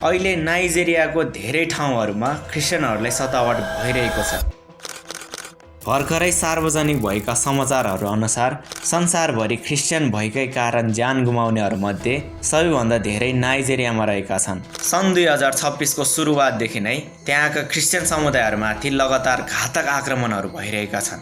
अहिले नाइजेरियाको धेरै ठाउँहरूमा क्रिस्चियनहरूलाई सतावट भइरहेको छ। भर्खरै सार्वजनिक भएका समाचारहरू अनुसार संसारभरि क्रिस्चियन भएकै कारण ज्यान गुमाउनेहरूमध्ये सबैभन्दा धेरै नाइजेरियामा रहेका छन्। सन् 2026 को सुरुवातदेखि नै त्यहाँका क्रिस्चियन समुदायहरूमाथि लगातार घातक आक्रमणहरू भइरहेका छन्।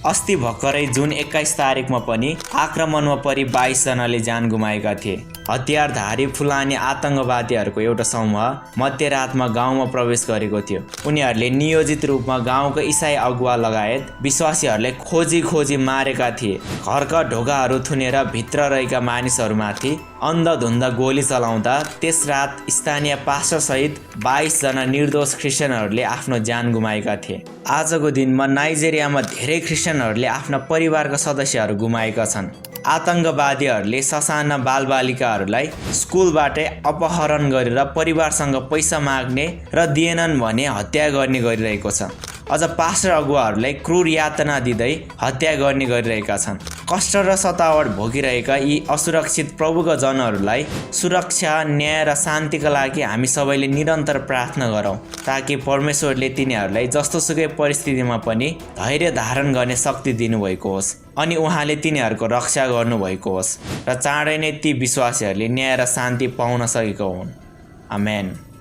अस्ति भर्खरै जुन 21 तारिकमा पनि आक्रमणमा परि 22 जनाले ज्यान गुमाएका थिए। हतियारधारी फुलानी आतंकवादीहरूको एउटा समूह मध्यरातमा गाउँमा प्रवेश गरेको थियो। उनीहरूले नियोजित रूपमा गाउँको इसाई अगुवा लगायत विश्वासीहरूलाई खोजी मारेका थिए। घरका ढोकाहरू थुनेर भित्र रहेका मानिसहरूमाथि अन्धधुन्ध गोली चलाउँदा त्यस रात स्थानीय पास्टरसहित 22 जना निर्दोष क्रिस्चियनहरूले आफ्नो ज्यान गुमाएका थिए। आजको दिनमा नाइजेरियामा धेरै क्रिस्चियनहरूले आफ्ना परिवारका सदस्यहरू गुमाएका छन्। आतंकवादीहरूले ससाना बालबालिकाहरूलाई स्कुलबाटै अपहरण गरेर परिवारसँग पैसा माग्ने र दिएनन् भने हत्या गर्ने गरिरहेको छ। अझ पास्टर अगुवाहरूलाई क्रूर यातना दिँदै हत्या गर्ने गरिरहेका छन्। कष्ट र सतावट भोगिरहेका यी असुरक्षित प्रभुका जनहरूलाई सुरक्षा, न्याय र शान्तिका लागि हामी सबैले निरन्तर प्रार्थना गरौँ, ताकि परमेश्वरले तिनीहरूलाई जस्तोसुकै परिस्थितिमा पनि धैर्य धारण गर्ने शक्ति दिनुभएको होस् अनि उहाँले तिनीहरूको रक्षा गर्नुभएको होस् र चाँडै नै ती विश्वासीहरूले न्याय र शान्ति पाउन सकेको हुन्। आमेन।